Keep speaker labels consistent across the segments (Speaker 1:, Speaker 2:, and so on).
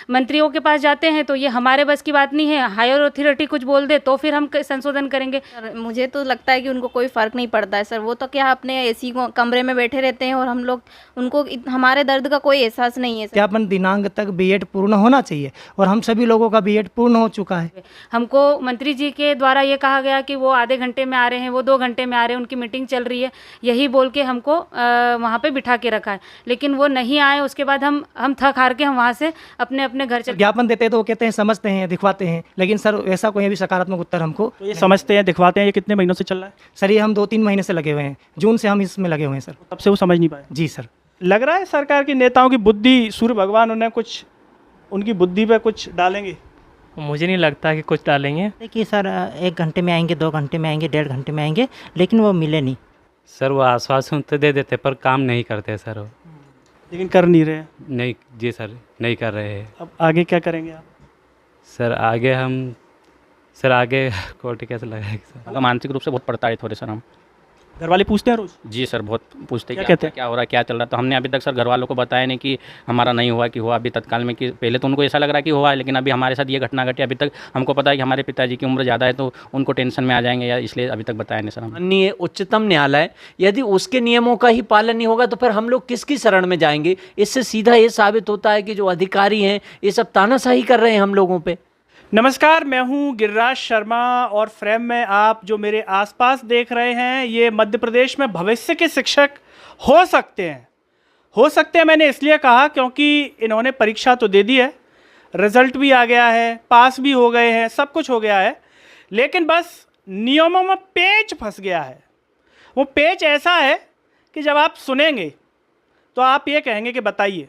Speaker 1: मंत्रियों के पास जाते हैं तो ये हमारे बस की बात नहीं है, हायर अथॉरिटी कुछ बोल दे तो फिर हम संशोधन करेंगे।
Speaker 2: सर मुझे तो लगता है कि उनको कोई फ़र्क नहीं पड़ता है सर, वो तो क्या अपने एसी कमरे में बैठे रहते हैं और हम लोग उनको हमारे दर्द का कोई एहसास नहीं है सर।
Speaker 3: सत्यापन दिनांक तक बीएड पूर्ण होना चाहिए और हम सभी लोगों का बीएड पूर्ण हो चुका है।
Speaker 1: हमको मंत्री जी के द्वारा ये कहा गया कि वो आधे घंटे में आ रहे हैं, वो 2 घंटे में आ रहे हैं, उनकी मीटिंग चल रही है, यही बोल के हमको वहाँ पे बिठा के रखा है, लेकिन वो नहीं आए। उसके बाद हम थक हार के हम वहाँ से अपने अपने घर चले।
Speaker 3: ज्ञापन देते हैं तो वो कहते हैं समझते हैं, दिखवाते हैं, लेकिन सर ऐसा कोई भी सकारात्मक उत्तर हमको
Speaker 4: तो ये समझते हैं, दिखवाते हैं, ये कितने महीनों से चल रहा है?
Speaker 3: सर ये हम 2-3 महीने से लगे हुए हैं, जून से हम इसमें लगे हुए हैं सर।
Speaker 4: तब से वो समझ नहीं पाए।
Speaker 3: जी सर।
Speaker 4: लग रहा है सरकार की नेताओं की बुद्धि, सूर्य भगवान उन्हें कुछ, उनकी बुद्धि पे कुछ डालेंगे।
Speaker 5: मुझे नहीं लगता कि कुछ डालेंगे।
Speaker 6: देखिए सर, 1 घंटे में आएंगे, 2 घंटे में आएंगे, 1.5 घंटे में आएंगे, लेकिन वो मिले नहीं।
Speaker 7: सर वो आश्वासन तो दे देते पर काम नहीं करते सर वो।
Speaker 4: लेकिन कर नहीं रहे हैं।
Speaker 7: नहीं जी सर, नहीं कर रहे हैं।
Speaker 4: अब आगे क्या करेंगे आप?
Speaker 7: सर आगे कोर्ट केस लगाएंगे सर।
Speaker 8: मानसिक रूप से बहुत प्रताड़ित हो रहे सर हम।
Speaker 4: घर वाले पूछते हैं रोज?
Speaker 8: जी सर, बहुत पूछते
Speaker 4: क्या
Speaker 8: हैं
Speaker 4: कहते हैं?
Speaker 8: क्या हो रहा है, क्या चल रहा है। तो हमने अभी तक सर घर वालों को बताया नहीं कि हमारा नहीं हुआ कि हुआ अभी तत्काल में, कि पहले तो उनको ऐसा लग रहा है कि हुआ है, लेकिन अभी हमारे साथ ये घटना घटी। अभी तक हमको पता है कि हमारे पिताजी की उम्र ज़्यादा है तो उनको टेंशन में आ जाएंगे, या इसलिए अभी तक बताया नहीं सर हम।
Speaker 9: माननीय उच्चतम न्यायालय यदि उसके नियमों का ही पालन नहीं होगा तो फिर हम लोग किसकी शरण में जाएंगे? इससे सीधा ये साबित होता है कि जो अधिकारी हैं ये सब तानाशाही कर रहे हैं हम लोगों पे।
Speaker 4: नमस्कार, मैं हूं गिरिराज शर्मा और फ्रेम में आप जो मेरे आसपास देख रहे हैं ये मध्य प्रदेश में भविष्य के शिक्षक हो सकते हैं। मैंने इसलिए कहा क्योंकि इन्होंने परीक्षा तो दे दी है, रिजल्ट भी आ गया है, पास भी हो गए हैं, सब कुछ हो गया है, लेकिन बस नियमों में पेच फंस गया है। वो पेच ऐसा है कि जब आप सुनेंगे तो आप ये कहेंगे कि बताइए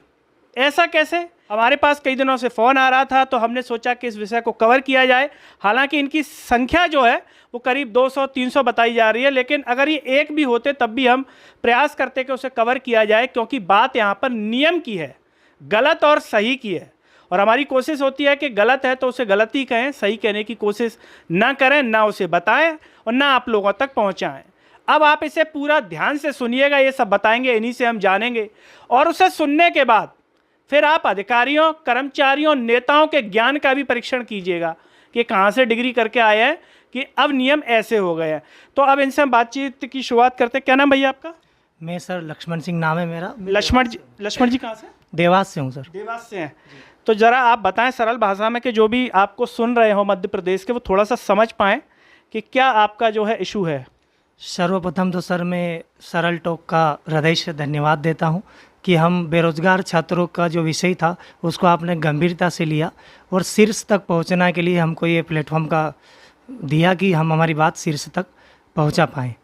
Speaker 4: ऐसा कैसे। हमारे पास कई दिनों से फ़ोन आ रहा था तो हमने सोचा कि इस विषय को कवर किया जाए। हालांकि इनकी संख्या जो है वो करीब 200-300 बताई जा रही है, लेकिन अगर ये एक भी होते तब भी हम प्रयास करते कि उसे कवर किया जाए, क्योंकि बात यहाँ पर नियम की है, गलत और सही की है। और हमारी कोशिश होती है कि गलत है तो उसे गलत ही कहें, सही कहने की कोशिश ना करें, ना उसे बताएं और ना आप लोगों तक पहुँचाएँ। अब आप इसे पूरा ध्यान से सुनिएगा, ये सब बताएंगे, इन्हीं से हम जानेंगे। और उसे सुनने के बाद फिर आप अधिकारियों, कर्मचारियों, नेताओं के ज्ञान का भी परीक्षण कीजिएगा कि कहाँ से डिग्री करके आए हैं कि अब नियम ऐसे हो गए हैं। तो अब इनसे हम बातचीत की शुरुआत करते हैं। क्या नाम भैया आपका?
Speaker 3: मैं सर लक्ष्मण सिंह नाम है मेरा।
Speaker 4: लक्ष्मण जी कहाँ से?
Speaker 3: देवास से हूँ सर।
Speaker 4: देवास से हैं। तो ज़रा आप बताएं सरल भाषा में कि जो भी आपको सुन रहे हो मध्य प्रदेश के, वो थोड़ा सा समझ पाएँ कि क्या आपका जो है इशू है।
Speaker 3: सर्वप्रथम तो सर मैं सरल टॉक का हृदय से धन्यवाद देता हूँ कि हम बेरोजगार छात्रों का जो विषय था उसको आपने गंभीरता से लिया और शीर्ष तक पहुंचने के लिए हमको ये प्लेटफॉर्म का दिया कि हम हमारी बात शीर्ष तक पहुंचा पाएँ।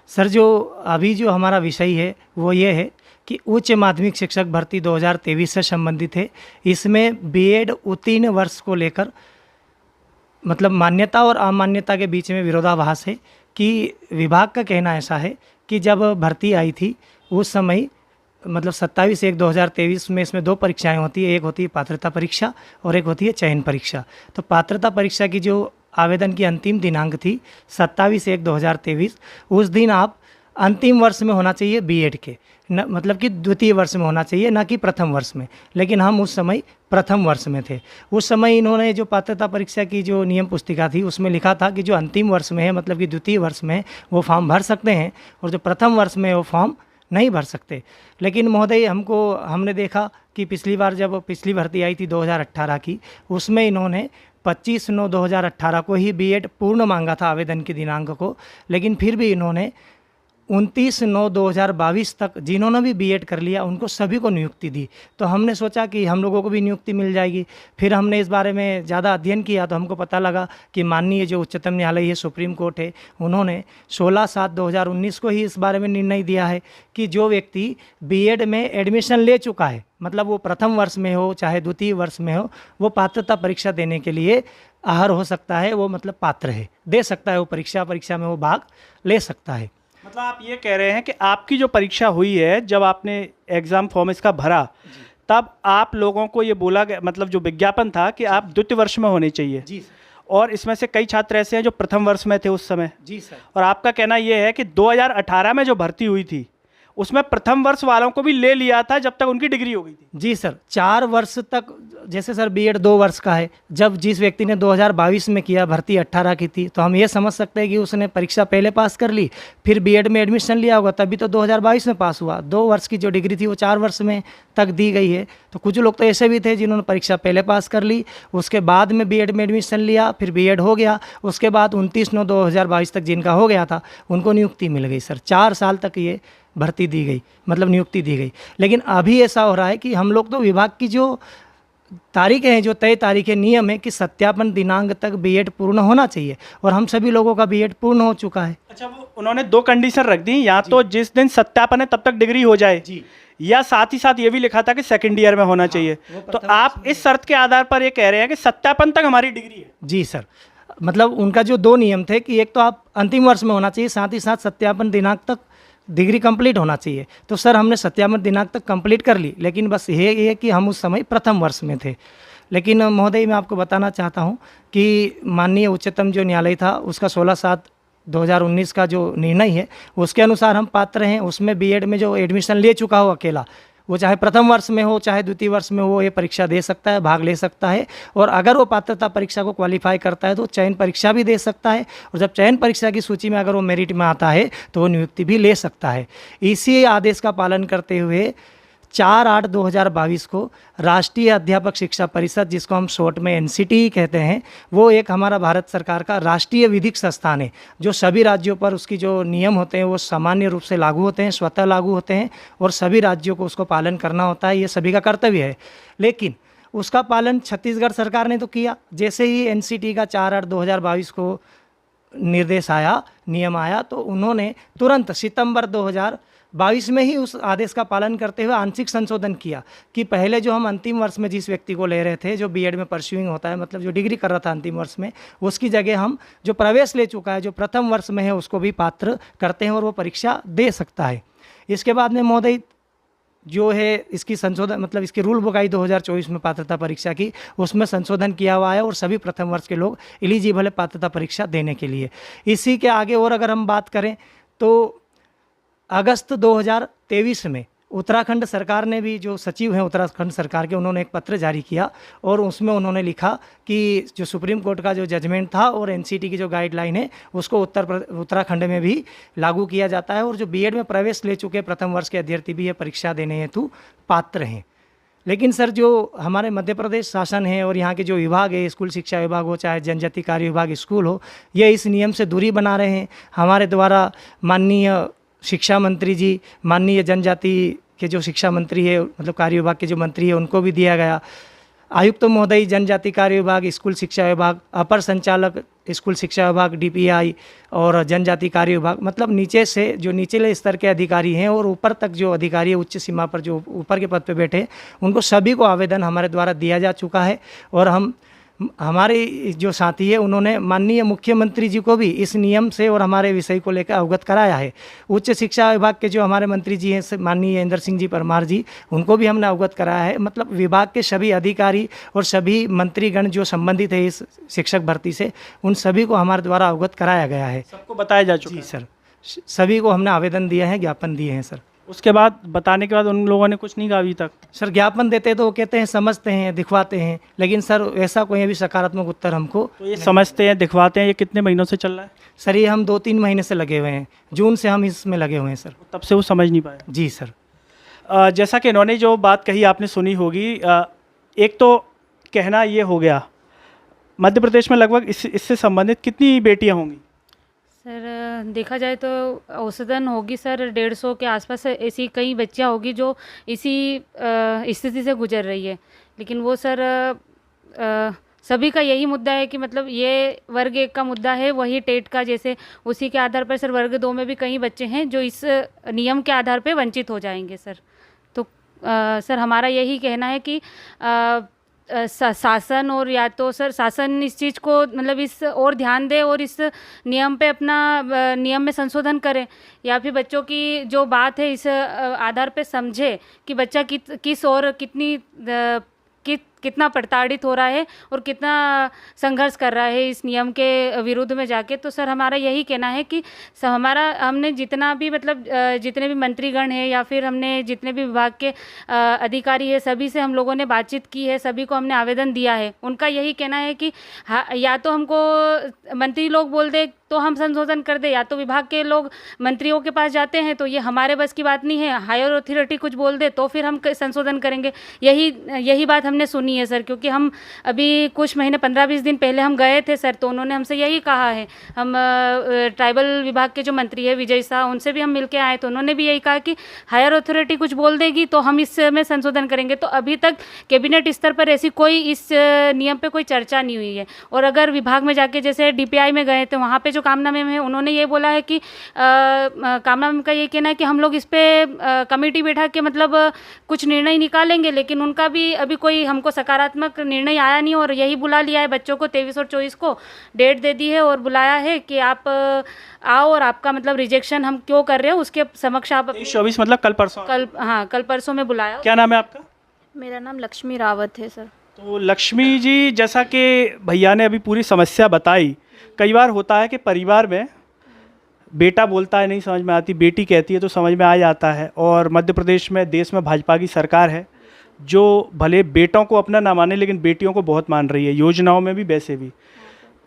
Speaker 3: सर जो अभी जो हमारा विषय है वो ये है कि उच्च माध्यमिक शिक्षक भर्ती 2023 से संबंधित है। इसमें बीएड उत्तीर्ण वर्ष को लेकर मतलब मान्यता और अमान्यता के बीच में विरोधाभास है कि विभाग का कहना ऐसा है कि जब भर्ती आई थी उस समय मतलब 27/1/2023 में इसमें 2 परीक्षाएं होती है, एक होती है पात्रता परीक्षा और एक होती है चयन परीक्षा। तो पात्रता परीक्षा की जो आवेदन की अंतिम दिनांक थी 27/1/2023, उस दिन आप अंतिम वर्ष में होना चाहिए बीएड के, न मतलब कि द्वितीय वर्ष में होना चाहिए, ना कि प्रथम वर्ष में। लेकिन हम उस समय प्रथम वर्ष में थे। उस समय इन्होंने जो पात्रता परीक्षा की जो नियम पुस्तिका थी उसमें लिखा था कि जो अंतिम वर्ष में है मतलब कि द्वितीय वर्ष में वो फॉर्म भर सकते हैं और जो प्रथम वर्ष में वो फॉर्म नहीं भर सकते। लेकिन महोदय हमने देखा कि पिछली बार जब पिछली भर्ती आई थी 2018 की, उसमें इन्होंने 25/9/2018 को ही बीएड पूर्ण मांगा था आवेदन की दिनांक को, लेकिन फिर भी इन्होंने 29/9/2022 तक जिन्होंने भी बीएड कर लिया उनको सभी को नियुक्ति दी। तो हमने सोचा कि हम लोगों को भी नियुक्ति मिल जाएगी। फिर हमने इस बारे में ज़्यादा अध्ययन किया तो हमको पता लगा कि माननीय जो उच्चतम न्यायालय है, सुप्रीम कोर्ट है, उन्होंने 16/7/2019 को ही इस बारे में निर्णय दिया है कि जो व्यक्ति बीएड में एडमिशन ले चुका है, मतलब वो प्रथम वर्ष में हो चाहे द्वितीय वर्ष में हो, वो पात्रता परीक्षा देने के लिए आहर हो सकता है, वो मतलब पात्र है, दे सकता है वो परीक्षा में वो भाग ले सकता है।
Speaker 4: मतलब आप ये कह रहे हैं कि आपकी जो परीक्षा हुई है, जब आपने एग्ज़ाम फॉर्म इसका भरा तब आप लोगों को ये बोला गया, मतलब जो विज्ञापन था कि आप द्वितीय वर्ष में होने चाहिए।
Speaker 3: जी सर।
Speaker 4: और इसमें से कई छात्र ऐसे हैं जो प्रथम वर्ष में थे उस समय।
Speaker 3: जी सर।
Speaker 4: और आपका कहना ये है कि 2018 में जो भर्ती हुई थी उसमें प्रथम वर्ष वालों को भी ले लिया था जब तक उनकी डिग्री हो गई थी।
Speaker 3: जी सर, 4 वर्ष तक, जैसे सर बीएड 2 वर्ष का है, जब जिस व्यक्ति ने 2022 में किया, भर्ती 18 की थी, तो हम ये समझ सकते हैं कि उसने परीक्षा पहले पास कर ली, फिर बीएड में एडमिशन लिया होगा, तभी तो 2022 में पास हुआ। 2 वर्ष की जो डिग्री थी वो 4 वर्ष में तक दी गई है। तो कुछ लोग तो ऐसे भी थे जिन्होंने परीक्षा पहले पास कर ली, उसके बाद में बीएड में एडमिशन लिया, फिर बीएड हो गया, उसके बाद 29/9/2022 तक जिनका हो गया था उनको नियुक्ति मिल गई सर। 4 साल तक ये भर्ती दी गई, मतलब नियुक्ति दी गई। लेकिन अभी ऐसा हो रहा है कि हम लोग तो विभाग की जो तारीखें हैं, जो तय तारीखें, नियम है कि सत्यापन दिनांक तक बीएड पूर्ण होना चाहिए, और हम सभी लोगों का बीएड पूर्ण हो चुका है।
Speaker 4: अच्छा, वो उन्होंने 2 कंडीशन रख दी, या तो जिस दिन सत्यापन है तब तक डिग्री हो जाए
Speaker 3: जी,
Speaker 4: या साथ ही साथ ये भी लिखा था कि सेकंड ईयर में होना चाहिए। तो आप इस शर्त के आधार पर ये कह रहे हैं कि सत्यापन तक हमारी डिग्री है।
Speaker 3: जी सर, मतलब उनका जो 2 नियम थे कि एक तो आप अंतिम वर्ष में होना चाहिए, साथ ही साथ सत्यापन दिनांक तक डिग्री कंप्लीट होना चाहिए। तो सर हमने सत्यापन दिनांक तक कंप्लीट कर ली, लेकिन बस ये कि हम उस समय प्रथम वर्ष में थे। लेकिन महोदय, मैं आपको बताना चाहता हूँ कि माननीय उच्चतम जो न्यायालय था उसका 16/7/2019 का जो निर्णय है उसके अनुसार हम पात्र हैं। उसमें बीएड में जो एडमिशन ले चुका हो अकेला, वो चाहे प्रथम वर्ष में हो चाहे द्वितीय वर्ष में हो, ये परीक्षा दे सकता है, भाग ले सकता है, और अगर वो पात्रता परीक्षा को क्वालिफाई करता है तो चयन परीक्षा भी दे सकता है, और जब चयन परीक्षा की सूची में अगर वो मेरिट में आता है तो वो नियुक्ति भी ले सकता है। इसी आदेश का पालन करते हुए 4/8/2022 को राष्ट्रीय अध्यापक शिक्षा परिषद, जिसको हम शॉर्ट में एनसीटी कहते हैं, वो एक हमारा भारत सरकार का राष्ट्रीय विधिक संस्थान है, जो सभी राज्यों पर उसकी जो नियम होते हैं वो सामान्य रूप से लागू होते हैं, स्वतः लागू होते हैं, और सभी राज्यों को उसको पालन करना होता है, ये सभी का कर्तव्य है। लेकिन उसका पालन छत्तीसगढ़ सरकार ने तो किया। जैसे ही एनसीटी का 4/8/2022 को निर्देश आया, नियम आया, तो उन्होंने तुरंत सितंबर 2022 में ही उस आदेश का पालन करते हुए आंशिक संशोधन किया कि पहले जो हम अंतिम वर्ष में जिस व्यक्ति को ले रहे थे, जो बीएड में परस्यूइंग होता है, मतलब जो डिग्री कर रहा था अंतिम वर्ष में, उसकी जगह हम जो प्रवेश ले चुका है, जो प्रथम वर्ष में है, उसको भी पात्र करते हैं और वो परीक्षा दे सकता है। इसके बाद में महोदय जो है इसकी संशोधन, मतलब इसकी रूल बुक आई 2024 में पात्रता परीक्षा की, उसमें संशोधन किया हुआ है और सभी प्रथम वर्ष के लोग एलिजिबल है पात्रता परीक्षा देने के लिए। इसी के आगे और अगर हम बात करें तो अगस्त 2023 में उत्तराखंड सरकार ने भी, जो सचिव हैं उत्तराखंड सरकार के, उन्होंने एक पत्र जारी किया और उसमें उन्होंने लिखा कि जो सुप्रीम कोर्ट का जो जजमेंट था और एनसीटी की जो गाइडलाइन है उसको उत्तराखंड में भी लागू किया जाता है, और जो बीएड में प्रवेश ले चुके प्रथम वर्ष के अभ्यर्थी भी ये परीक्षा देने हेतु पात्र हैं। लेकिन सर जो हमारे मध्य प्रदेश शासन है और यहाँ के जो विभाग है, स्कूल शिक्षा विभाग हो चाहे जनजाति कार्य विभाग स्कूल हो, ये इस नियम से दूरी बना रहे हैं। हमारे द्वारा माननीय शिक्षा मंत्री जी, माननीय जनजाति के जो शिक्षा मंत्री है, मतलब कार्य विभाग के जो मंत्री है, उनको भी दिया गया। आयुक्त महोदय जनजाति कार्य विभाग, स्कूल शिक्षा विभाग, अपर संचालक स्कूल शिक्षा विभाग डीपीआई और जनजाति कार्य विभाग, मतलब नीचे से जो निचले स्तर के अधिकारी हैं और ऊपर तक जो अधिकारी है, उच्च सीमा पर जो ऊपर के पद पे बैठे हैं, उनको सभी को आवेदन हमारे द्वारा दिया जा चुका है। और हमारे जो साथी है उन्होंने माननीय मुख्यमंत्री जी को भी इस नियम से और हमारे विषय को लेकर अवगत कराया है। उच्च शिक्षा विभाग के जो हमारे मंत्री जी हैं माननीय इंदर सिंह जी परमार जी, उनको भी हमने अवगत कराया है। मतलब विभाग के सभी अधिकारी और सभी मंत्रीगण जो संबंधित है इस शिक्षक भर्ती से, उन सभी को हमारे द्वारा अवगत कराया गया है।
Speaker 4: सबको बताया जा चुका
Speaker 3: जी
Speaker 4: है।
Speaker 3: सर, सभी को हमने आवेदन दिए हैं, ज्ञापन दिए हैं सर।
Speaker 4: उसके बाद बताने के बाद उन लोगों ने कुछ नहीं कहा अभी तक?
Speaker 3: सर ज्ञापन देते तो वो कहते हैं समझते हैं, दिखवाते हैं, लेकिन सर ऐसा कोई भी सकारात्मक उत्तर हमको। तो
Speaker 4: ये समझते हैं, दिखवाते हैं, ये कितने महीनों से चल रहा है?
Speaker 3: सर ये हम 2-3 महीने से लगे हुए हैं, जून से हम इसमें लगे हुए हैं सर।
Speaker 4: तब से वो समझ नहीं पाए?
Speaker 3: जी सर।
Speaker 4: जैसा कि इन्होंने जो बात कही आपने सुनी होगी, एक तो कहना ये हो गया, मध्य प्रदेश में लगभग इससे संबंधित कितनी बेटियां होंगी?
Speaker 1: सर देखा जाए तो औसतन होगी सर 150 के आसपास ऐसी कई बच्चियां होगी जो इसी स्थिति से गुजर रही है। लेकिन वो सर सभी का यही मुद्दा है कि मतलब ये वर्ग 1 का मुद्दा है, वही टेट का जैसे उसी के आधार पर सर वर्ग 2 में भी कई बच्चे हैं जो इस नियम के आधार पर वंचित हो जाएंगे सर। तो सर हमारा यही कहना है कि शासन और या तो सर शासन इस चीज़ को मतलब इस और ध्यान दे और इस नियम पे अपना नियम में संशोधन करे, या फिर बच्चों की जो बात है इस आधार पे समझे कि बच्चा किस और कितना प्रताड़ित हो रहा है और कितना संघर्ष कर रहा है इस नियम के विरुद्ध में जाके। तो सर हमारा यही कहना है कि हमने जितना भी मतलब जितने भी मंत्रीगण हैं या फिर हमने जितने भी विभाग के अधिकारी है सभी से हम लोगों ने बातचीत की है, सभी को हमने आवेदन दिया है। उनका यही कहना है कि या तो हमको मंत्री लोग बोल दे तो हम संशोधन कर दे, या तो विभाग के लोग मंत्रियों के पास जाते हैं तो ये हमारे बस की बात नहीं है, हायर अथॉरिटी कुछ बोल दे तो फिर हम संशोधन करेंगे। यही बात हमने सुनी है सर, क्योंकि हम अभी कुछ महीने 15-20 दिन पहले हम गए थे सर, तो उन्होंने हमसे यही कहा है। हम ट्राइबल विभाग के जो मंत्री है विजय शाह, उनसे भी हम मिल के आए तो उन्होंने भी यही कहा कि हायर अथॉरिटी कुछ बोल देगी तो हम इसमें संशोधन करेंगे। तो अभी तक कैबिनेट स्तर पर ऐसी कोई इस नियम पर कोई चर्चा नहीं हुई है। और अगर विभाग में जाके जैसे DPI में गए थे, वहाँ पे जो कामनामे में है उन्होंने ये बोला है कि कामनामे का ये कहना है कि हम लोग इस पे कमेटी बैठा के मतलब कुछ निर्णय निकालेंगे, लेकिन उनका भी अभी कोई हमको सकारात्मक निर्णय आया नहीं। और यही बुला लिया है बच्चों को 23 और 24 को डेट दे दी है और बुलाया है कि आप आओ और आपका मतलब रिजेक्शन हम क्यों कर रहे हो उसके समक्ष आप
Speaker 4: 24 मतलब कल परसों?
Speaker 1: कल परसों में बुलाया।
Speaker 4: क्या नाम है आपका?
Speaker 2: मेरा नाम लक्ष्मी रावत है सर।
Speaker 4: तो लक्ष्मी जी, जैसा कि भैया ने अभी पूरी समस्या बताई, कई बार होता है कि परिवार में बेटा बोलता है नहीं समझ में आती, बेटी कहती है तो समझ में आ जाता है। और मध्य प्रदेश में देश में भाजपा की सरकार है जो भले बेटों को अपना ना माने लेकिन बेटियों को बहुत मान रही है, योजनाओं में भी वैसे भी।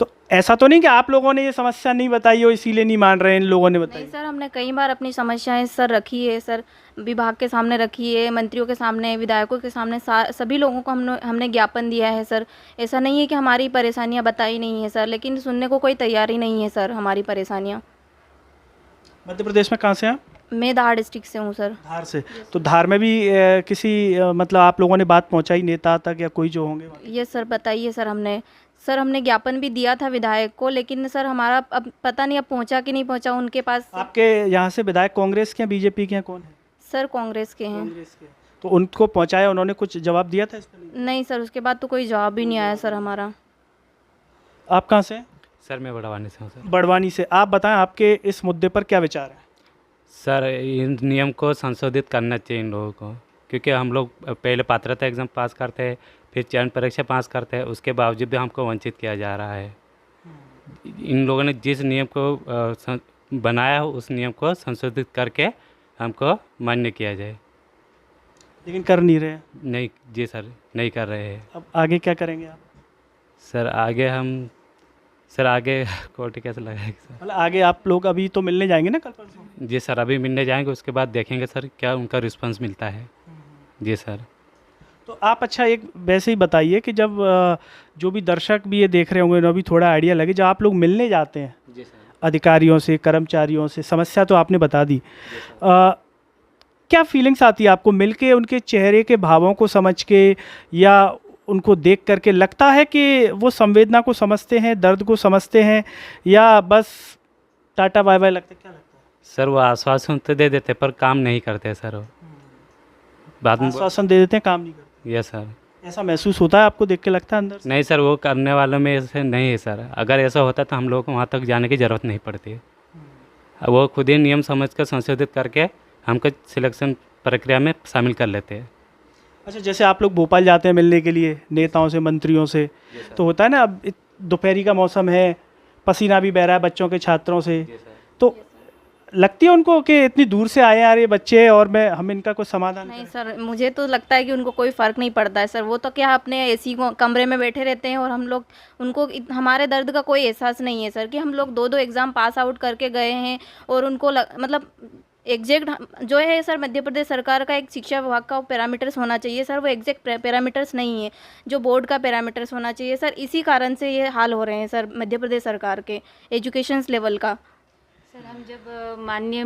Speaker 4: तो ऐसा तो नहीं कि आप लोगों ने ये समस्या नहीं बताई हो इसीलिए नहीं मान रहे हैं, इन लोगों ने बताई?
Speaker 2: नहीं सर, हमने कई बार अपनी समस्याएं सर रखी है सर, विभाग के सामने रखी है, मंत्रियों के सामने, विधायकों के सामने, सभी लोगों को हमने ज्ञापन दिया है सर। ऐसा नहीं है कि हमारी परेशानियां बताई नहीं है सर, लेकिन सुनने को कोई तैयारी नहीं है सर हमारी परेशानियां।
Speaker 4: मध्य प्रदेश में कहाँ से हैं?
Speaker 2: मैं धार डिस्ट्रिक्ट से हूँ सर।
Speaker 4: धार से? तो धार में भी किसी मतलब आप लोगों ने बात पहुँचाई नेता तक या कोई जो होंगे?
Speaker 2: ये सर बताइए सर, हमने ज्ञापन भी दिया था विधायक को, लेकिन सर हमारा अब पता नहीं अब पहुंचा कि नहीं पहुंचा उनके पास।
Speaker 4: आपके यहाँ से विधायक कांग्रेस के हैं, बीजेपी के हैं, कौन है?
Speaker 2: सर कांग्रेस के हैं।
Speaker 4: कांग्रेस के। तो उनको पहुंचाया, उन्होंने कुछ जवाब दिया था इस पर?
Speaker 2: नहीं सर, उसके बाद तो कोई जवाब भी नहीं आया सर हमारा।
Speaker 4: आप कहाँ से हैं?
Speaker 7: सर मैं बड़वानी से हूँ सर।
Speaker 4: बड़वानी से। आप बताएं आपके इस मुद्दे पर क्या विचार है?
Speaker 7: सर इन नियम को संशोधित करना चाहिए इन लोगों को, क्योंकि हम लोग पहले पात्रता एग्ज़ाम पास करते हैं, फिर चयन परीक्षा पास करते हैं, उसके बावजूद भी हमको वंचित किया जा रहा है। इन लोगों ने जिस नियम को बनाया हो उस नियम को संशोधित करके हमको मान्य किया जाए।
Speaker 4: लेकिन कर नहीं रहे?
Speaker 7: नहीं जी सर, नहीं कर रहे हैं।
Speaker 4: अब आगे क्या करेंगे आप?
Speaker 7: सर आगे कोर्ट कैसे लगाएंगे सर?
Speaker 4: मतलब आगे आप लोग अभी तो मिलने जाएंगे ना कल परसों?
Speaker 7: जी सर, अभी मिलने जाएंगे, उसके बाद देखेंगे सर क्या उनका रिस्पांस मिलता है। जी सर।
Speaker 4: तो आप अच्छा एक वैसे ही बताइए कि जब जो भी दर्शक भी ये देख रहे होंगे उन्हें भी थोड़ा आइडिया लगे, जब आप लोग मिलने जाते हैं
Speaker 7: जी सर,
Speaker 4: अधिकारियों से, कर्मचारियों से, समस्या तो आपने बता दी, क्या फीलिंग्स आती है आपको मिलके, उनके चेहरे के भावों को समझ के या उनको देख करके लगता है कि वो संवेदना को समझते हैं, दर्द को समझते हैं, या बस टाटा बाय बाय लगता है? क्या लगता है
Speaker 7: सर वो आश्वासन तो दे देते पर काम नहीं करते सर, वो बाद में
Speaker 4: आश्वासन दे देते हैं, काम नहीं करते?
Speaker 7: Yes sir.
Speaker 4: ऐसा महसूस होता है आपको देख के, लगता है अंदर से?
Speaker 7: नहीं सर, वो करने वालों में ऐसे नहीं है सर। अगर ऐसा होता तो हम लोग को वहाँ तक जाने की ज़रूरत नहीं पड़ती। वो खुद ही नियम समझ कर संशोधित करके हमको सिलेक्शन प्रक्रिया में शामिल कर लेते हैं।
Speaker 4: अच्छा, जैसे आप लोग भोपाल जाते हैं मिलने के लिए नेताओं से, मंत्रियों से, तो होता है ना अब दोपहरी का मौसम है, पसीना भी बह रहा है बच्चों के, छात्रों से, तो लगती है उनको कि इतनी दूर से आए यार ये बच्चे और हम इनका कुछ समाधान
Speaker 2: नहीं सर, मुझे तो लगता है कि उनको कोई फ़र्क नहीं पड़ता है सर। वो तो क्या अपने एसी कमरे में बैठे रहते हैं और हम लोग उनको हमारे दर्द का कोई एहसास नहीं है सर, कि हम लोग 2 एग्ज़ाम पास आउट करके गए हैं और उनको मतलब एग्जैक्ट जो है सर, मध्य प्रदेश सरकार का एक शिक्षा विभाग का पैरामीटर्स होना चाहिए सर, वो एग्जैक्ट पैरामीटर्स नहीं है जो बोर्ड का पैरामीटर्स होना चाहिए सर। इसी कारण से ये हाल हो रहे हैं सर मध्य प्रदेश सरकार के एजुकेशन लेवल का।
Speaker 1: सर हम जब माननीय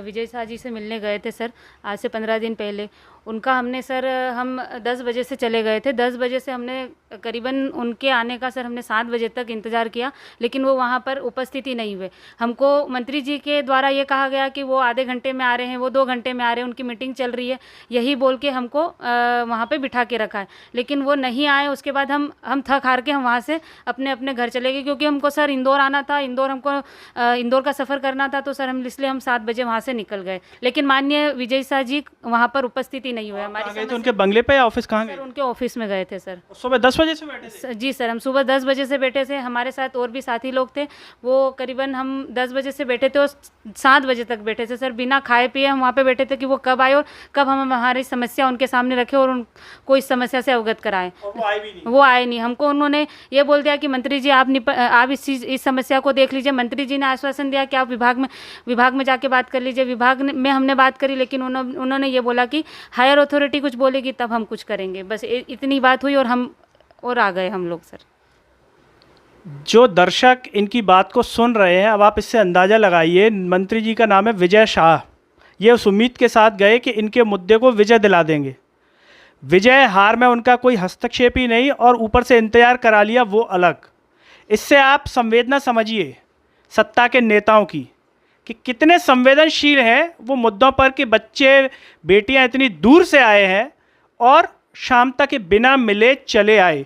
Speaker 1: विजय शाह जी से मिलने गए थे सर, आज से 15 दिन पहले, उनका हमने सर हम 10 बजे से चले गए थे। 10 बजे से हमने करीबन उनके आने का सर हमने 7 बजे तक इंतज़ार किया, लेकिन वो वहाँ पर उपस्थित ही नहीं हुए। हमको मंत्री जी के द्वारा ये कहा गया कि वो आधे घंटे में आ रहे हैं, वो 2 घंटे में आ रहे हैं, उनकी मीटिंग चल रही है, यही बोल के हमको वहाँ पे बिठा के रखा है, लेकिन वो नहीं आए। उसके बाद हम थक हार के हम वहाँ से अपने अपने घर चले गए, क्योंकि हमको सर इंदौर आना था, इंदौर का सफ़र करना था, तो सर इसलिए हम 7 बजे वहाँ से निकल गए। लेकिन माननीय विजय शाह जी वहाँ पर उपस्थिति नहीं हुए। हमारी
Speaker 4: कहाँ गए थे,
Speaker 1: समस्या-
Speaker 4: उनके बंगले पे या ऑफिस कहाँ
Speaker 1: सर
Speaker 4: गए?
Speaker 1: उनके ऑफिस में गए थे सर।
Speaker 4: सुबह 10 बजे से बैठे थे?
Speaker 1: जी सर, हम सुबह 10 बजे से बैठे थे, हमारे साथ और भी साथी लोग थे, वो करीबन हम 10 बजे से बैठे थे और 7 बजे तक बैठे थे सर, बिना खाए पिए हम वहाँ पे बैठे थे कि वो कब आए और कब हम हमारी समस्या उनके सामने रखे और उनको इस समस्या से अवगत कराएं।
Speaker 4: और वो आए भी नहीं?
Speaker 1: वो आए नहीं। हमको उन्होंने ये बोल दिया कि मंत्री जी आप इस समस्या को देख लीजिए। मंत्री जी ने आश्वासन दिया कि आप विभाग में जाके बात कर लीजिए। विभाग में हमने बात करी, लेकिन उन्होंने ये बोला कि हायर अथॉरिटी कुछ बोलेगी तब हम कुछ करेंगे। बस इतनी बात हुई और आ गए हम लोग सर।
Speaker 4: जो दर्शक इनकी बात को सुन रहे हैं, अब आप इससे अंदाज़ा लगाइए, मंत्री जी का नाम है विजय शाह। ये उस उम्मीद के साथ गए कि इनके मुद्दे को विजय दिला देंगे। विजय हार में उनका कोई हस्तक्षेप ही नहीं और ऊपर से इंतजार करा लिया वो अलग। इससे आप संवेदना समझिए सत्ता के नेताओं की कि कितने संवेदनशील हैं वो मुद्दों पर कि बच्चे बेटियां इतनी दूर से आए हैं और शांता के बिना मिले चले आए।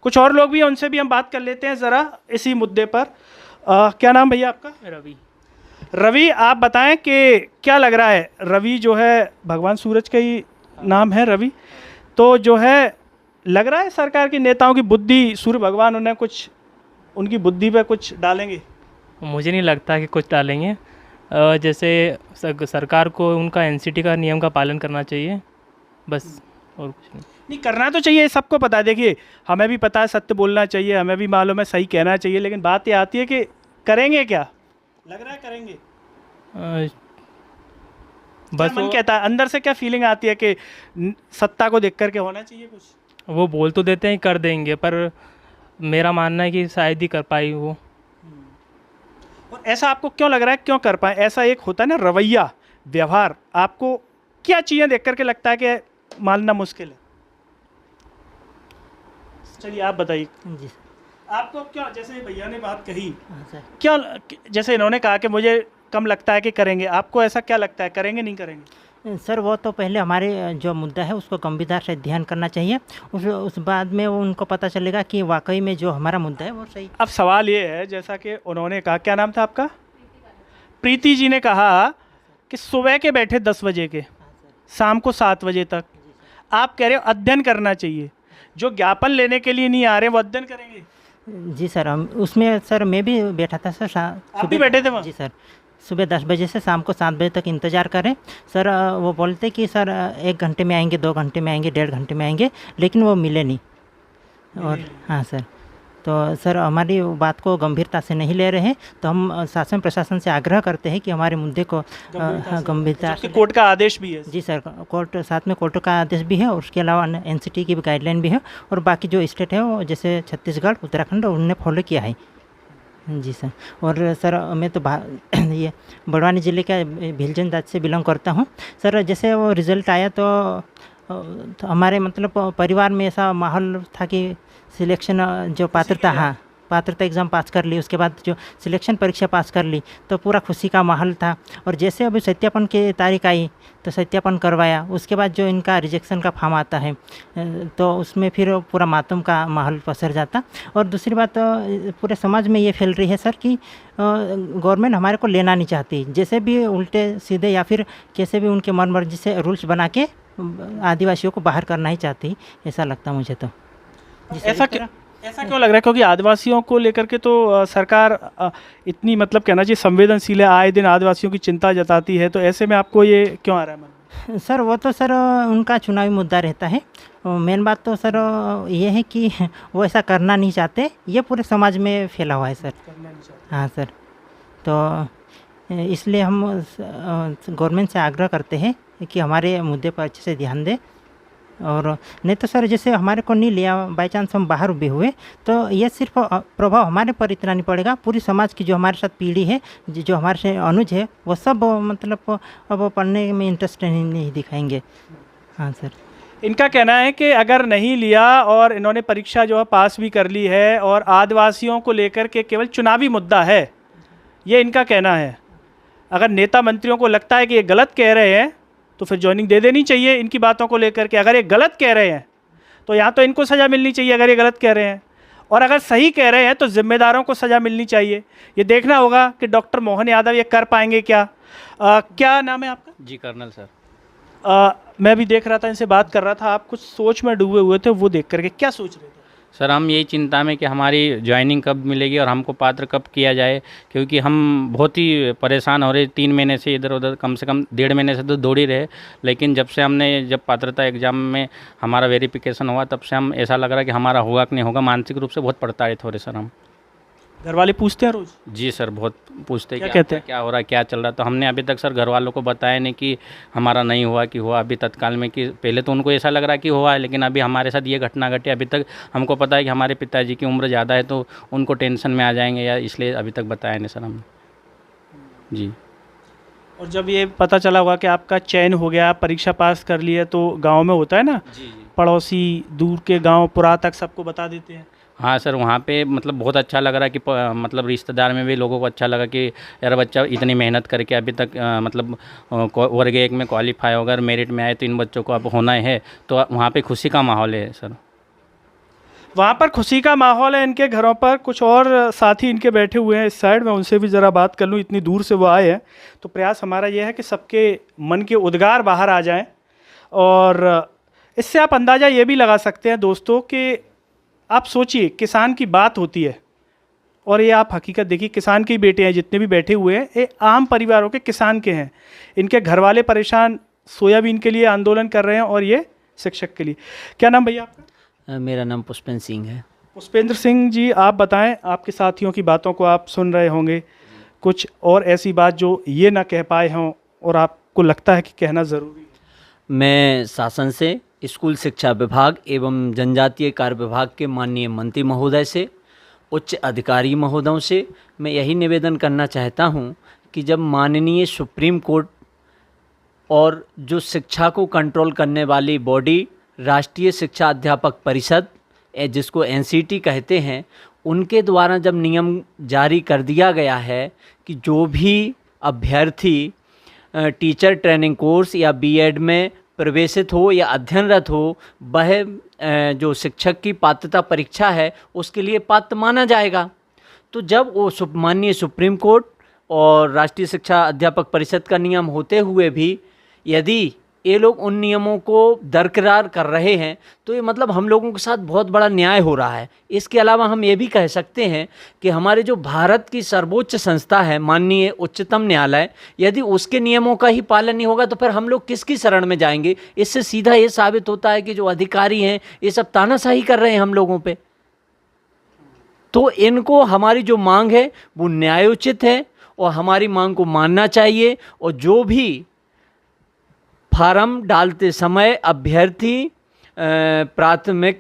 Speaker 4: कुछ और लोग भी हैं, उनसे भी हम बात कर लेते हैं ज़रा इसी मुद्दे पर। क्या नाम भैया आपका?
Speaker 5: रवि।
Speaker 4: रवि, आप बताएं कि क्या लग रहा है? रवि जो है भगवान सूरज का ही नाम है रवि, तो जो है लग रहा है सरकार के नेताओं की बुद्धि, सूर्य भगवान उन्हें कुछ उनकी बुद्धि पे कुछ डालेंगे?
Speaker 5: मुझे नहीं लगता कि कुछ डालेंगे। जैसे सरकार को उनका एनसीटी का नियम का पालन करना चाहिए, बस, और कुछ नहीं।
Speaker 4: नहीं, करना तो चाहिए, सबको पता है। देखिए, हमें भी पता है सत्य बोलना चाहिए, हमें भी मालूम है सही कहना चाहिए, लेकिन बात ये आती है कि करेंगे क्या? लग रहा है करेंगे?
Speaker 5: बस
Speaker 4: मन कहता है, अंदर से क्या फीलिंग आती है कि सत्ता को देख करके होना चाहिए कुछ?
Speaker 5: वो बोल तो देते हैं कर देंगे, पर मेरा मानना है कि शायद ही कर पाई वो।
Speaker 4: और ऐसा आपको क्यों लग रहा है, क्यों कर पाए? ऐसा एक होता है ना रवैया, व्यवहार, आपको क्या चीज़ें देख करके लगता है कि मानना मुश्किल है? चलिए आप बताइए,
Speaker 6: जी
Speaker 4: आपको क्यों, जैसे भैया ने बात कही,
Speaker 6: सर।
Speaker 4: क्यों, जैसे इन्होंने कहा कि मुझे कम लगता है कि करेंगे, आपको ऐसा क्या लगता है, करेंगे नहीं करेंगे?
Speaker 6: सर वो तो पहले हमारे जो मुद्दा है उसको गंभीरता से ध्यान करना चाहिए, उस बाद में वो उनको पता चलेगा कि वाकई में जो हमारा मुद्दा है वो सही।
Speaker 4: अब सवाल ये है, जैसा कि उन्होंने कहा, क्या नाम था आपका? प्रीति जी ने कहा कि सुबह के बैठे 10 बजे के, शाम को 7 बजे तक। आप कह रहे हो अध्ययन करना चाहिए, जो ज्ञापन लेने के लिए नहीं आ रहे वो अध्ययन करेंगे?
Speaker 6: जी सर, हम उसमें सर मैं भी बैठा था सर।
Speaker 4: आप भी बैठे थे वहाँ?
Speaker 6: जी सर, सुबह 10 बजे से शाम को 7 बजे तक इंतज़ार करें सर। वो बोलते कि सर 1 घंटे में आएंगे, 2 घंटे में आएंगे, 1.5 घंटे में आएंगे, लेकिन वो मिले नहीं। और हाँ सर, तो सर हमारी बात को गंभीरता से नहीं ले रहे हैं, तो हम शासन प्रशासन से आग्रह करते हैं कि हमारे मुद्दे को गंभीरता से।
Speaker 4: कोर्ट का आदेश भी है?
Speaker 6: जी सर, कोर्ट साथ में कोर्ट का आदेश भी है और उसके अलावा एनसीटी की भी गाइडलाइन भी है, और बाकी जो स्टेट है वो जैसे छत्तीसगढ़, उत्तराखंड, उनने फॉलो किया है। जी सर। और सर मैं तो ये बड़वानी ज़िले का भीलजन जाति से बिलोंग करता हूँ सर। जैसे वो रिज़ल्ट आया तो हमारे मतलब परिवार में ऐसा माहौल था कि सिलेक्शन जो पात्रता, हाँ पात्रता एग्ज़ाम पास कर ली, उसके बाद जो सिलेक्शन परीक्षा पास कर ली, तो पूरा खुशी का माहौल था। और जैसे अभी सत्यापन की तारीख आई तो सत्यापन करवाया, उसके बाद जो इनका रिजेक्शन का फॉर्म आता है तो उसमें फिर पूरा मातम का माहौल पसर जाता। और दूसरी बात पूरे समाज में ये फैल रही है सर कि गवर्नमेंट हमारे को लेना नहीं चाहती, जैसे भी उल्टे सीधे या फिर कैसे भी उनके मन मर्जी से रूल्स बना के आदिवासियों को बाहर करना ही चाहती, ऐसा लगता मुझे तो।
Speaker 4: ऐसा क्यों लग रहा है? क्योंकि आदिवासियों को लेकर के तो सरकार इतनी मतलब कहना चाहिए संवेदनशील है, आए दिन आदिवासियों की चिंता जताती है, तो ऐसे में आपको ये क्यों आ रहा है मन में?
Speaker 6: सर वो तो सर उनका चुनावी मुद्दा रहता है। मेन बात तो सर ये है कि वो ऐसा करना नहीं चाहते, ये पूरे समाज में फैला हुआ है सर। हाँ सर, तो इसलिए हम गवर्नमेंट से आग्रह करते हैं कि हमारे मुद्दे पर अच्छे से ध्यान दें। और नहीं तो सर जैसे हमारे को नहीं लिया, बाई चांस हम बाहर भी हुए, तो ये सिर्फ प्रभाव हमारे पर इतना नहीं पड़ेगा, पूरी समाज की जो हमारे साथ पीढ़ी है, जो हमारे से अनुज है, वो सब मतलब अब पढ़ने में इंटरेस्ट नहीं दिखाएंगे। हाँ सर,
Speaker 4: इनका कहना है कि अगर नहीं लिया और इन्होंने परीक्षा जो है पास भी कर ली है और आदिवासियों को लेकर के केवल चुनावी मुद्दा है, ये इनका कहना है। अगर नेता मंत्रियों को लगता है कि ये गलत कह रहे हैं तो फिर ज्वाइनिंग दे देनी चाहिए इनकी बातों को लेकर के। अगर ये गलत कह रहे हैं तो यहाँ तो इनको सज़ा मिलनी चाहिए अगर ये गलत कह रहे हैं, और अगर सही कह रहे हैं तो जिम्मेदारों को सज़ा मिलनी चाहिए। ये देखना होगा कि डॉक्टर मोहन यादव ये कर पाएंगे क्या। क्या नाम है आपका?
Speaker 8: जी कर्नल सर।
Speaker 4: मैं भी देख रहा था, इनसे बात कर रहा था, आप कुछ सोच में डूबे हुए थे, वो देख करके क्या सोच रहे थे?
Speaker 8: सर हम यही चिंता में कि हमारी ज्वाइनिंग कब मिलेगी और हमको पात्र कब किया जाए, क्योंकि हम बहुत ही परेशान हो रहे 3 महीने से इधर उधर, कम से कम 1.5 महीने से तो दौड़ ही रहे। लेकिन जब पात्रता एग्ज़ाम में हमारा वेरिफिकेशन हुआ तब से हम ऐसा लग रहा है कि हमारा होगा कि नहीं होगा, मानसिक रूप से बहुत प्रताड़ित हो रहे सर हम।
Speaker 4: घर वाले पूछते हैं रोज?
Speaker 8: जी सर, बहुत पूछते हैं
Speaker 4: क्या
Speaker 8: कि
Speaker 4: कहते हैं?
Speaker 8: क्या हो रहा है, क्या चल रहा है। तो हमने अभी तक सर घर वालों को बताया नहीं कि हमारा नहीं हुआ कि हुआ अभी तत्काल में, कि पहले तो उनको ऐसा लग रहा है कि हुआ है, लेकिन अभी हमारे साथ ये घटना घटी। अभी तक हमको पता है कि हमारे पिताजी की उम्र ज़्यादा है तो उनको टेंशन में आ जाएंगे, या इसलिए अभी तक बताया नहीं सर हमने। जी।
Speaker 4: और जब ये पता चला होगा कि आपका चयन हो गया, आप परीक्षा पास कर लिया, तो गांव में होता है ना,
Speaker 8: जी।
Speaker 4: पड़ोसी दूर के गांव पुरा तक सबको बता देते हैं।
Speaker 8: हाँ सर, वहाँ पे मतलब बहुत अच्छा लग रहा है कि मतलब रिश्तेदार में भी लोगों को अच्छा लगा कि यार बच्चा इतनी मेहनत करके अभी तक मतलब वर्ग 1 में क्वालिफाई होगा और मेरिट में आए, तो इन बच्चों को अब होना है, तो वहाँ पे खुशी का माहौल है सर।
Speaker 4: वहाँ पर खुशी का माहौल है। इनके घरों पर कुछ और साथी इनके बैठे हुए हैं इस साइड में, उनसे भी ज़रा बात कर लूँ, इतनी दूर से वो आए हैं। तो प्रयास हमारा ये है कि सबके मन के उद्गार बाहर आ जाएं, और इससे आप अंदाज़ा ये भी लगा सकते हैं दोस्तों कि आप सोचिए, किसान की बात होती है, और ये आप हकीकत देखिए, किसान के ही बेटे हैं जितने भी बैठे हुए हैं, ये आम परिवारों के किसान के हैं। इनके घर वाले परेशान सोयाबीन के लिए आंदोलन कर रहे हैं, और ये शिक्षक के लिए। क्या नाम भैया आपका?
Speaker 9: मेरा नाम पुष्पेंद्र सिंह है।
Speaker 4: पुष्पेंद्र सिंह जी, आप बताएं, आपके साथियों की बातों को आप सुन रहे होंगे, कुछ और ऐसी बात जो ये ना कह पाए हों और आपको लगता है कि कहना ज़रूरी है?
Speaker 9: मैं शासन से, स्कूल शिक्षा विभाग एवं जनजातीय कार्य विभाग के माननीय मंत्री महोदय से, उच्च अधिकारी महोदयों से मैं यही निवेदन करना चाहता हूं कि जब माननीय सुप्रीम कोर्ट और जो शिक्षा को कंट्रोल करने वाली बॉडी राष्ट्रीय शिक्षा अध्यापक परिषद, जिसको एनसीटी कहते हैं, उनके द्वारा जब नियम जारी कर दिया गया है कि जो भी अभ्यर्थी टीचर ट्रेनिंग कोर्स या बीएड में प्रवेशित हो या अध्ययनरत हो, वह जो शिक्षक की पात्रता परीक्षा है उसके लिए पात्र माना जाएगा। तो जब वो माननीय सुप्रीम कोर्ट और राष्ट्रीय शिक्षा अध्यापक परिषद का नियम होते हुए भी यदि ये लोग उन नियमों को दरकिरार कर रहे हैं, तो ये मतलब हम लोगों के साथ बहुत बड़ा न्याय हो रहा है। इसके अलावा हम ये भी कह सकते हैं कि हमारे जो भारत की सर्वोच्च संस्था है माननीय उच्चतम न्यायालय, यदि उसके नियमों का ही पालन नहीं होगा तो फिर हम लोग किसकी शरण में जाएंगे। इससे सीधा ये साबित होता है कि जो अधिकारी हैं ये सब तानाशाही कर रहे हैं हम लोगों पे। तो इनको हमारी जो मांग है वो न्यायोचित है और हमारी मांग को मानना चाहिए, और जो भी फार्म डालते समय अभ्यर्थी प्राथमिक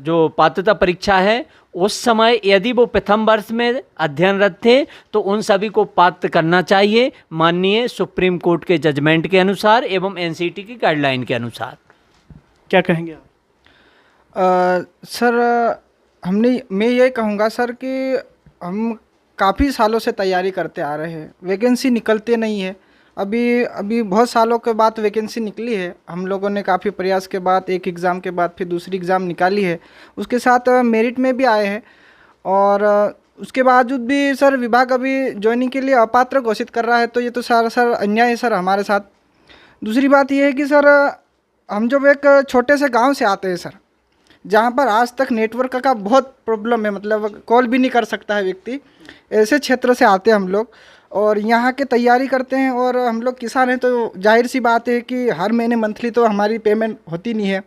Speaker 9: जो पात्रता परीक्षा है उस समय यदि वो प्रथम वर्ष में अध्ययनरत थे तो उन सभी को पात्र करना चाहिए माननीय सुप्रीम कोर्ट के जजमेंट के अनुसार एवं एनसीटी की गाइडलाइन के अनुसार।
Speaker 4: क्या कहेंगे आप?
Speaker 10: सर मैं ये कहूँगा सर कि हम काफ़ी सालों से तैयारी करते आ रहे हैं, वैकेंसी निकलते नहीं है। अभी बहुत सालों के बाद वैकेंसी निकली है। हम लोगों ने काफ़ी प्रयास के बाद एक एग्ज़ाम के बाद फिर दूसरी एग्ज़ाम निकाली है, उसके साथ मेरिट में भी आए हैं, और उसके बावजूद भी सर विभाग अभी ज्वाइनिंग के लिए अपात्र घोषित कर रहा है। तो ये तो सर अन्याय है सर हमारे साथ। दूसरी बात ये है कि सर हम जब एक छोटे से गांव से आते हैं सर, जहां पर आज तक नेटवर्क का बहुत प्रॉब्लम है, मतलब कॉल भी नहीं कर सकता है व्यक्ति, ऐसे क्षेत्र से आते हैं हम लोग और यहाँ के तैयारी करते हैं। और हम लोग किसान हैं तो जाहिर सी बात है कि हर महीने मंथली तो हमारी पेमेंट होती नहीं है,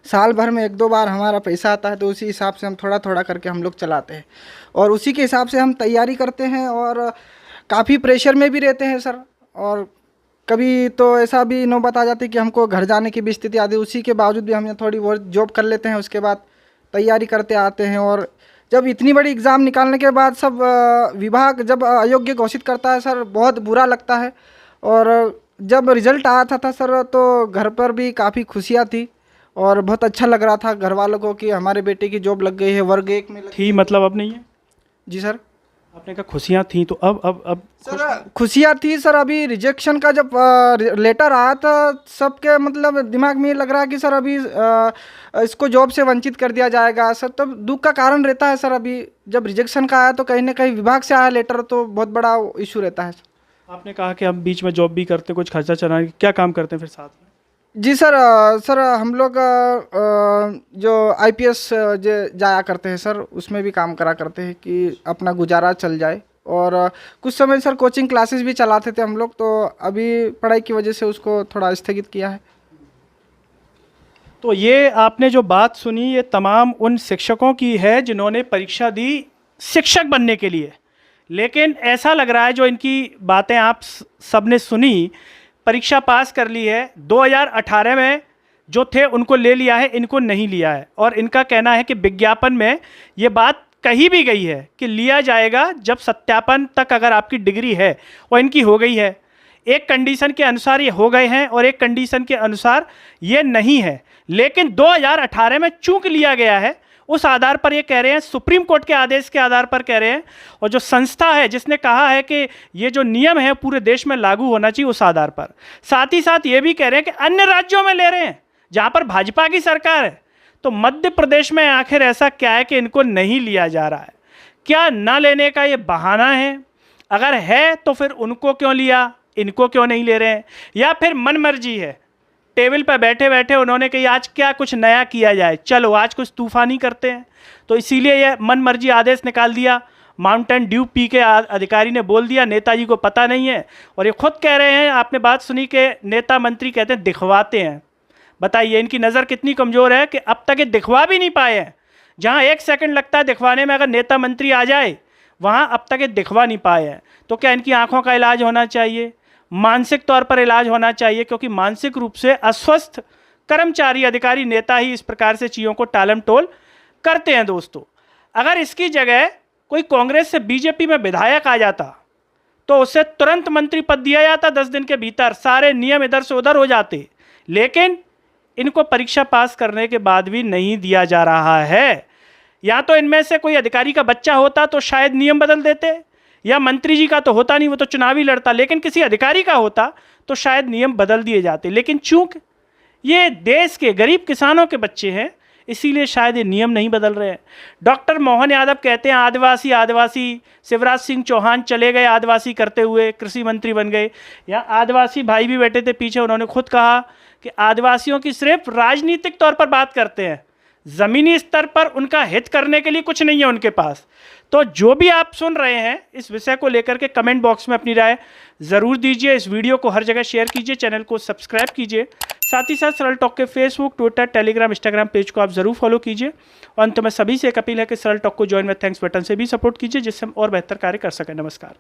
Speaker 10: साल भर में 1-2 बार हमारा पैसा आता है, तो उसी हिसाब से हम थोड़ा थोड़ा करके हम लोग चलाते हैं और उसी के हिसाब से हम तैयारी करते हैं और काफ़ी प्रेशर में भी रहते हैं सर। और कभी तो ऐसा भी नौबत आ जाती है कि हमको घर जाने की भी स्थिति आती है, उसी के बावजूद भी हम थोड़ी बहुत जॉब कर लेते हैं, उसके बाद तैयारी करते आते हैं। और जब इतनी बड़ी एग्ज़ाम निकालने के बाद सब विभाग जब अयोग्य घोषित करता है सर, बहुत बुरा लगता है। और जब रिज़ल्ट आया था सर, तो घर पर भी काफ़ी खुशियाँ थी और बहुत अच्छा लग रहा था घर वालों को कि हमारे बेटे की जॉब लग गई है, वर्ग 1 में
Speaker 4: थी। मतलब अब नहीं है?
Speaker 10: जी सर,
Speaker 4: आपने कहा खुशियाँ थी, तो अब
Speaker 10: सर खुशियाँ थी सर। अभी रिजेक्शन का जब लेटर आया था, सबके मतलब दिमाग में ये लग रहा है कि सर अभी इसको जॉब से वंचित कर दिया जाएगा सर, तब दुख का कारण रहता है सर। अभी जब रिजेक्शन का आया तो कहीं ना कहीं विभाग से आया लेटर, तो बहुत बड़ा इशू रहता है।
Speaker 4: आपने कहा कि हम बीच में जॉब भी करते, कुछ खर्चा चलाने, क्या काम करते हैं फिर साथ में?
Speaker 10: जी सर, सर हम लोग जो आईपीएस जाया करते हैं सर, उसमें भी काम करा करते हैं कि अपना गुजारा चल जाए। और कुछ समय सर कोचिंग क्लासेस भी चलाते थे हम लोग, तो अभी पढ़ाई की वजह से उसको थोड़ा स्थगित किया है।
Speaker 4: तो ये आपने जो बात सुनी ये तमाम उन शिक्षकों की है जिन्होंने परीक्षा दी शिक्षक बनने के लिए, लेकिन ऐसा लग रहा है जो इनकी बातें आप सबने सुनी, परीक्षा पास कर ली है, 2018 में जो थे उनको ले लिया है, इनको नहीं लिया है। और इनका कहना है कि विज्ञापन में ये बात कही भी गई है कि लिया जाएगा जब सत्यापन तक अगर आपकी डिग्री है, और इनकी हो गई है। एक कंडीशन के अनुसार ये हो गए हैं और एक कंडीशन के अनुसार ये नहीं है, लेकिन 2018 में चूक लिया गया है, उस आधार पर ये कह रहे हैं, सुप्रीम कोर्ट के आदेश के आधार पर कह रहे हैं, और जो संस्था है जिसने कहा है कि ये जो नियम है पूरे देश में लागू होना चाहिए, उस आधार पर। साथ ही साथ ये भी कह रहे हैं कि अन्य राज्यों में ले रहे हैं जहाँ पर भाजपा की सरकार है, तो मध्य प्रदेश में आखिर ऐसा क्या है कि इनको नहीं लिया जा रहा है? क्या ना लेने का ये बहाना है? अगर है तो फिर उनको क्यों लिया, इनको क्यों नहीं ले रहे हैं? या फिर मन मर्जी है, टेबल पर बैठे बैठे उन्होंने कही आज क्या कुछ नया किया जाए, चलो आज कुछ तूफानी करते हैं, तो इसीलिए ये मन मर्जी आदेश निकाल दिया। माउंटेन ड्यू पी के अधिकारी ने बोल दिया, नेताजी को पता नहीं है। और ये खुद कह रहे हैं, आपने बात सुनी कि नेता मंत्री कहते हैं दिखवाते हैं। बताइए इनकी नज़र कितनी कमज़ोर है कि अब तक ये दिखवा भी नहीं पाए हैं। जहाँ 1 सेकंड लगता है दिखवाने में, अगर नेता मंत्री आ जाए वहाँ अब तक ये दिखवा नहीं पाए हैं। तो क्या इनकी आँखों का इलाज होना चाहिए, मानसिक तौर पर इलाज होना चाहिए, क्योंकि मानसिक रूप से अस्वस्थ कर्मचारी, अधिकारी, नेता ही इस प्रकार से चीज़ों को टालम टोल करते हैं। दोस्तों, अगर इसकी जगह कोई कांग्रेस से बीजेपी में विधायक आ जाता तो उसे तुरंत मंत्री पद दिया जाता, 10 दिन के भीतर सारे नियम इधर से उधर हो जाते, लेकिन इनको परीक्षा पास करने के बाद भी नहीं दिया जा रहा है। या तो इनमें से कोई अधिकारी का बच्चा होता तो शायद नियम बदल देते, या मंत्री जी का तो होता नहीं, वो तो चुनाव ही लड़ता, लेकिन किसी अधिकारी का होता तो शायद नियम बदल दिए जाते। लेकिन चूंकि ये देश के गरीब किसानों के बच्चे हैं, इसीलिए शायद ये नियम नहीं बदल रहे हैं। डॉक्टर मोहन यादव कहते हैं आदिवासी शिवराज सिंह चौहान चले गए आदिवासी करते हुए, कृषि मंत्री बन गए। या आदिवासी भाई भी बैठे थे पीछे, उन्होंने खुद कहा कि आदिवासियों की सिर्फ राजनीतिक तौर पर बात करते हैं, ज़मीनी स्तर पर उनका हित करने के लिए कुछ नहीं है उनके पास। तो जो भी आप सुन रहे हैं इस विषय को लेकर के कमेंट बॉक्स में अपनी राय ज़रूर दीजिए। इस वीडियो को हर जगह शेयर कीजिए, चैनल को सब्सक्राइब कीजिए। साथ ही साथ सरल टॉक के Facebook, Twitter, Telegram, Instagram page को आप ज़रूर फॉलो कीजिए। और अंत में सभी से एक अपील है कि सरल टॉक को ज्वाइन विद थैंक्स बटन से भी सपोर्ट कीजिए, जिससे हम और बेहतर कार्य कर सकें। नमस्कार।